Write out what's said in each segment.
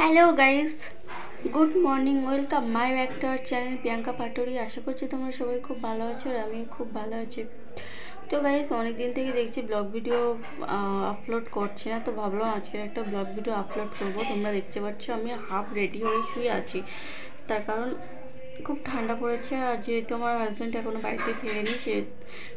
Hello guys, good morning, welcome my back to our channel Priyanka Patori. আশা করছি তোমরা সবাই খুব ভালো আছো আর আমি খুব ভালো আছি। তো গাইস, অনেক দিন থেকে দেখছি ব্লগ ভিডিও আপলোড করছি না, তো ভাবলাম আজকের একটা ব্লগ ভিডিও আপলোড করবো। তোমরা দেখতে পাচ্ছ আমি হাফ রেডি হয়ে শুয়ে আছি, তার কারণ খুব ঠান্ডা পড়েছে আর যেহেতু আমার হাজব্যান্ড এখনও বাড়িতে ফেরেনি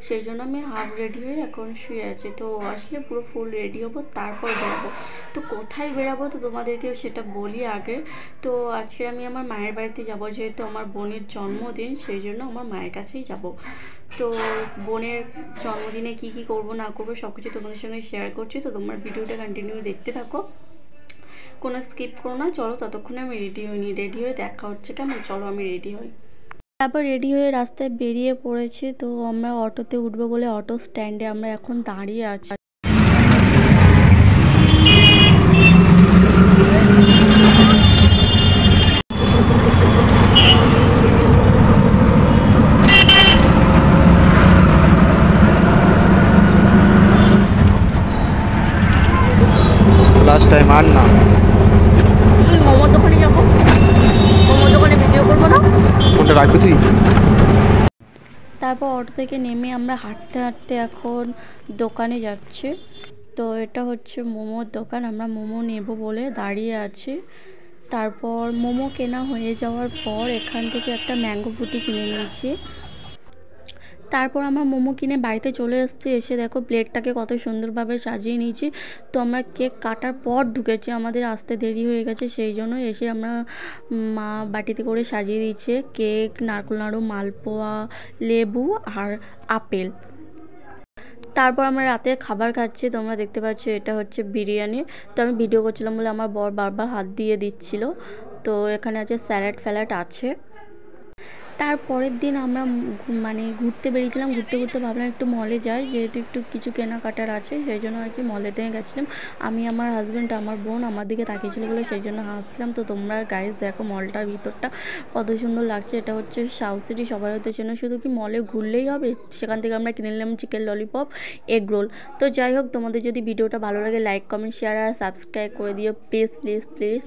সেই জন্য আমি হাফ রেডি হয়ে এখন শুয়ে আছি। তো আসলে পুরো ফুল রেডি হবো, তারপর বেরাবো। তো কোথায় বেরাবো তো তোমাদেরকে সেটা বলি আগে। তো আজকে আমি আমার মায়ের বাড়িতে যাব, যেহেতু আমার বোনের জন্মদিন, সেই জন্য আমার মায়ের কাছেই যাব। তো বোনের জন্মদিনে কি কি করব না করবো সব কিছু তোমাদের সঙ্গে শেয়ার করছি। তো তোমরা ভিডিওটা কন্টিনিউ দেখতে থাকো, কোনো স্কিপ করো না। চলো ততক্ষণে আমি রেডি হইনি, রেডি হয়ে দেখা হচ্ছে কেমন। চলো আমি রেডি হই। তারপর রেডি হয়ে রাস্তায় বেরিয়ে পড়েছি। তো আমরা অটোতে উঠবো বলে অটো স্ট্যান্ডে আমরা এখন দাঁড়িয়ে আছি। লাস্ট টাইম আর না মোমোর দোকানে যাবো, মোমোর দোকানে ভিডিও করবো না, ফোনটা রাখবি তুই। তারপর অটো থেকে নেমে আমরা হাঁটতে হাঁটতে এখন দোকানে যাচ্ছি। তো এটা হচ্ছে মোমোর দোকান, আমরা মোমো নেব বলে দাঁড়িয়ে আছি। তারপর মোমো কেনা হয়ে যাওয়ার পর এখান থেকে একটা ম্যাঙ্গো ফ্রুটি কিনে নিয়েছি। তারপর আমরা মোমো কিনে বাড়িতে চলে এসেছি। এসে দেখো প্লেটটাকে কত সুন্দরভাবে সাজিয়ে নিয়েছি। তো আমরা কেক কাটার পর ঢুকেছি, আমাদের আসতে দেরি হয়ে গেছে, সেই জন্য এসে আমরা মা বাটিতে করে সাজিয়ে দিয়েছে কেক, নারকেল নাড়ু, মালপোয়া, লেবু আর আপেল। তারপর আমরা রাতে খাবার খাচ্ছি। তোমরা দেখতে পাচ্ছ এটা হচ্ছে বিরিয়ানি। তো আমি ভিডিও করছিলাম বলে আমার বর বারবার হাত দিয়ে দিচ্ছিল। তো এখানে আছে স্যালাড ফ্যালাড আছে। তারপরের দিন আমরা ঘুরতে বেরিয়েছিলাম। ঘুরতে ঘুরতে ভাবলাম একটু মলে যাই, যেহেতু একটু কিছু কেনাকাটার আছে, সেই জন্য আর কি মলেতে গেছিলাম। আমি, আমার হাজব্যান্ড, আমার বোন আমার দিকে তাকিয়েছিল বলে সেই জন্য হাসছিলাম। তো তোমরা গাইজ দেখো মলটার ভিতরটা কত সুন্দর লাগছে। এটা হচ্ছে সাউথ সিটি, সবাই হতে জন্য শুধু কি মলে ঘুরলেই হবে, সেখান থেকে আমরা কিনে নিলাম চিকেন ললিপপ, এগ রোল। তো যাই হোক, তোমাদের যদি ভিডিওটা ভালো লাগে লাইক কমেন্ট শেয়ার আর সাবস্ক্রাইব করে দিও প্লিজ প্লিজ প্লিজ।